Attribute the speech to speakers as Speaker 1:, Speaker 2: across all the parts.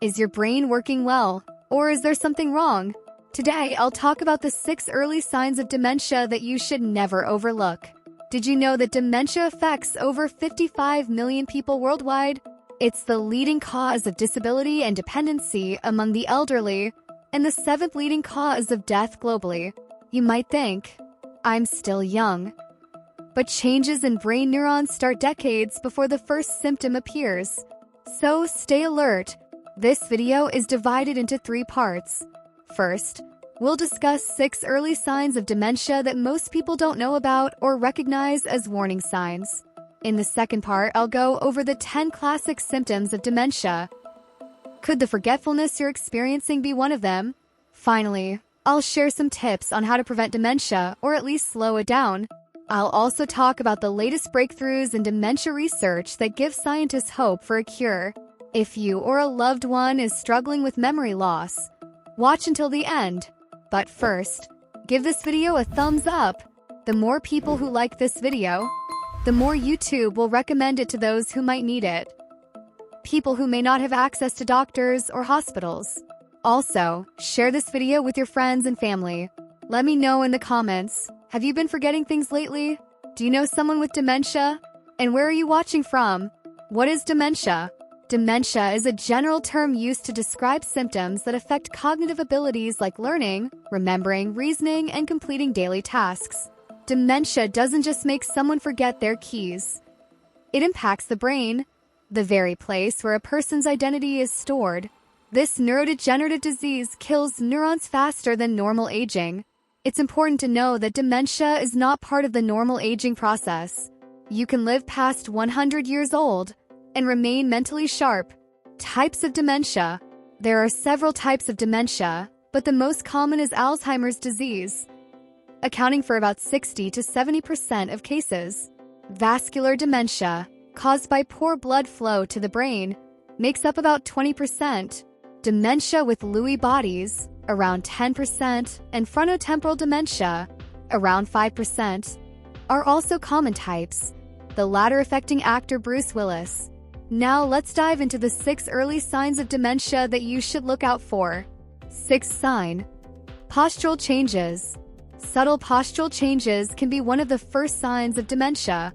Speaker 1: Is your brain working well, or is there something wrong? Today, I'll talk about the 6 early signs of dementia that you should never overlook. Did you know that dementia affects over 55 million people worldwide? It's the leading cause of disability and dependency among the elderly, and the 7th leading cause of death globally. You might think, I'm still young. But changes in brain neurons start decades before the first symptom appears. So stay alert. This video is divided into 3 parts. First, we'll discuss 6 early signs of dementia that most people don't know about or recognize as warning signs. In the second part, I'll go over the 10 classic symptoms of dementia. Could the forgetfulness you're experiencing be one of them? Finally, I'll share some tips on how to prevent dementia or at least slow it down. I'll also talk about the latest breakthroughs in dementia research that give scientists hope for a cure. If you or a loved one is struggling with memory loss, watch until the end. But first, give this video a thumbs up. The more people who like this video, the more YouTube will recommend it to those who might need it. People who may not have access to doctors or hospitals. Also, share this video with your friends and family. Let me know in the comments. Have you been forgetting things lately? Do you know someone with dementia? And where are you watching from? What is dementia? Dementia is a general term used to describe symptoms that affect cognitive abilities like learning, remembering, reasoning, and completing daily tasks. Dementia doesn't just make someone forget their keys. It impacts the brain, the very place where a person's identity is stored. This neurodegenerative disease kills neurons faster than normal aging. It's important to know that dementia is not part of the normal aging process. You can live past 100 years old and remain mentally sharp. Types of dementia. There are several types of dementia, but the most common is Alzheimer's disease, accounting for about 60 to 70% of cases. Vascular dementia, caused by poor blood flow to the brain, makes up about 20%. Dementia with Lewy bodies, around 10%, and frontotemporal dementia, around 5%, are also common types, the latter affecting actor Bruce Willis. Now let's dive into the 6 early signs of dementia that you should look out for. 6th sign: postural changes. Subtle postural changes can be one of the first signs of dementia,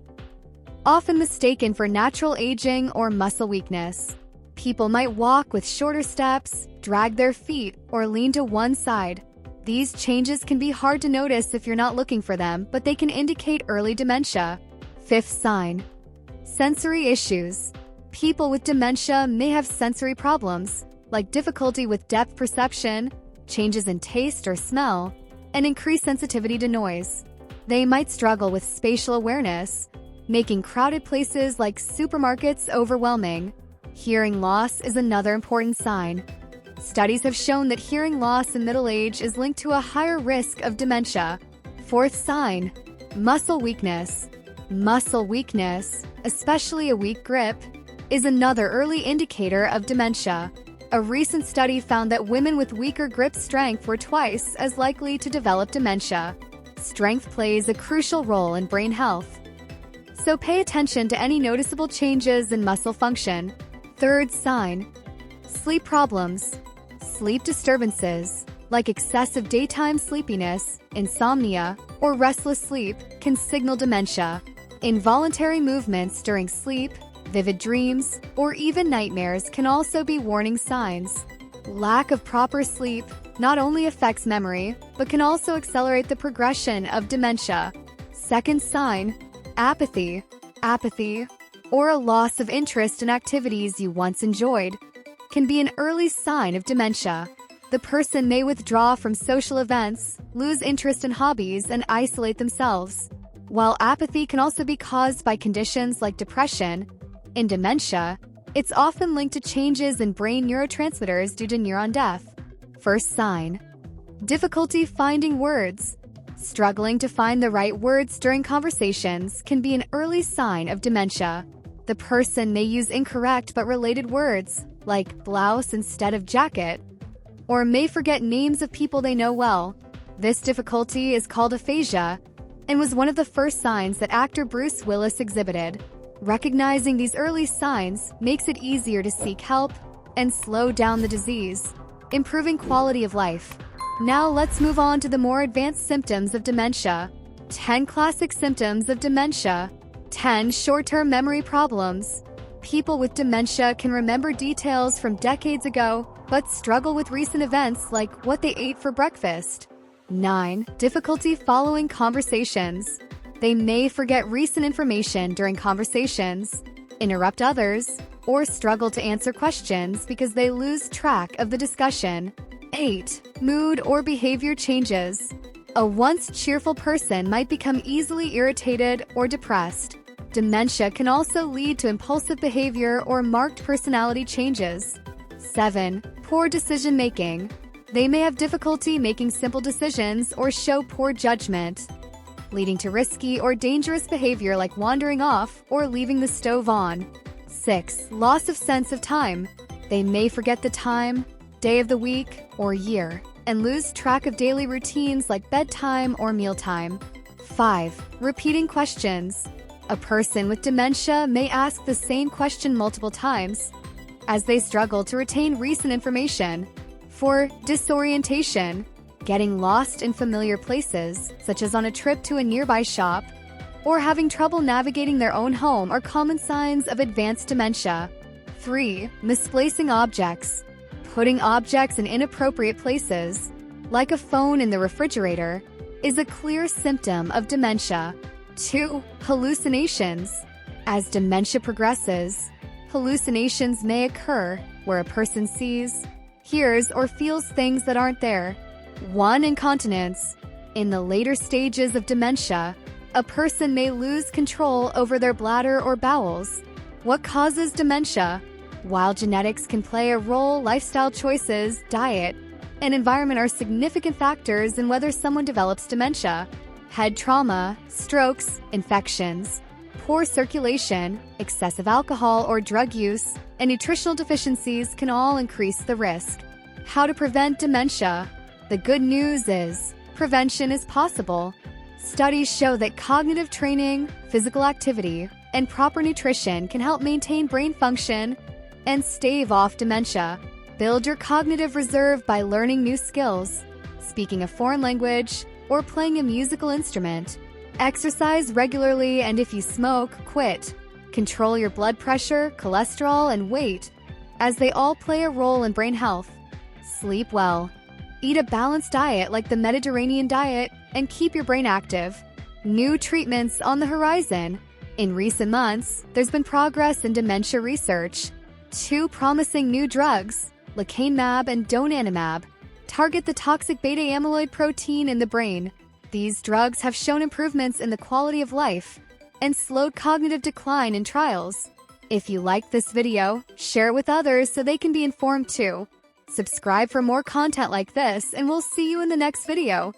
Speaker 1: often mistaken for natural aging or muscle weakness. People might walk with shorter steps, drag their feet, or lean to one side. These changes can be hard to notice if you're not looking for them, but they can indicate early dementia. 5th sign: sensory issues. People with dementia may have sensory problems, like difficulty with depth perception, changes in taste or smell, and increased sensitivity to noise. They might struggle with spatial awareness, making crowded places like supermarkets overwhelming. Hearing loss is another important sign. Studies have shown that hearing loss in middle age is linked to a higher risk of dementia. 4th sign: muscle weakness. Muscle weakness, especially a weak grip, is another early indicator of dementia. A recent study found that women with weaker grip strength were twice as likely to develop dementia. Strength plays a crucial role in brain health, so pay attention to any noticeable changes in muscle function. 3rd sign: sleep problems. Sleep disturbances, like excessive daytime sleepiness, insomnia, or restless sleep, can signal dementia. Involuntary movements during sleep, vivid dreams, or even nightmares can also be warning signs. Lack of proper sleep not only affects memory, but can also accelerate the progression of dementia. 2nd sign: apathy. Apathy, or a loss of interest in activities you once enjoyed, can be an early sign of dementia. The person may withdraw from social events, lose interest in hobbies, and isolate themselves. While apathy can also be caused by conditions like depression, in dementia, it's often linked to changes in brain neurotransmitters due to neuron death. 1st sign: difficulty finding words. Struggling to find the right words during conversations can be an early sign of dementia. The person may use incorrect but related words, like blouse instead of jacket, or may forget names of people they know well. This difficulty is called aphasia, and was one of the first signs that actor Bruce Willis exhibited. Recognizing these early signs makes it easier to seek help and slow down the disease, improving quality of life. Now let's move on to the more advanced symptoms of dementia. 10 classic symptoms of dementia. 10 short-term memory problems. People with dementia can remember details from decades ago, but struggle with recent events like what they ate for breakfast. 9. Difficulty following conversations. They may forget recent information during conversations, interrupt others, or struggle to answer questions because they lose track of the discussion. 8. Mood or behavior changes. A once cheerful person might become easily irritated or depressed. Dementia can also lead to impulsive behavior or marked personality changes. 7. Poor decision-making. They may have difficulty making simple decisions or show poor judgment, leading to risky or dangerous behavior like wandering off or leaving the stove on. 6. Loss of sense of time. They may forget the time, day of the week, or year, and lose track of daily routines like bedtime or mealtime. 5. Repeating questions. A person with dementia may ask the same question multiple times, as they struggle to retain recent information. 4. Disorientation. Getting lost in familiar places, such as on a trip to a nearby shop, or having trouble navigating their own home are common signs of advanced dementia. 3. Misplacing objects. Putting objects in inappropriate places, like a phone in the refrigerator, is a clear symptom of dementia. 2. Hallucinations. As dementia progresses, hallucinations may occur where a person sees, hears, or feels things that aren't there. 1. Incontinence. In the later stages of dementia, a person may lose control over their bladder or bowels. What causes dementia? While genetics can play a role, lifestyle choices, diet, and environment are significant factors in whether someone develops dementia. Head trauma, strokes, infections, poor circulation, excessive alcohol or drug use, and nutritional deficiencies can all increase the risk. How to prevent dementia? The good news is, prevention is possible. Studies show that cognitive training, physical activity, and proper nutrition can help maintain brain function and stave off dementia. Build your cognitive reserve by learning new skills, speaking a foreign language, or playing a musical instrument. Exercise regularly, and if you smoke, quit. Control your blood pressure, cholesterol, and weight, as they all play a role in brain health. Sleep well. Eat a balanced diet like the Mediterranean diet and keep your brain active. New treatments on the horizon. In recent months, there's been progress in dementia research. 2 promising new drugs, lecanemab and donanemab, target the toxic beta-amyloid protein in the brain. These drugs have shown improvements in the quality of life and slowed cognitive decline in trials. If you liked this video, share it with others so they can be informed too. Subscribe for more content like this, and we'll see you in the next video.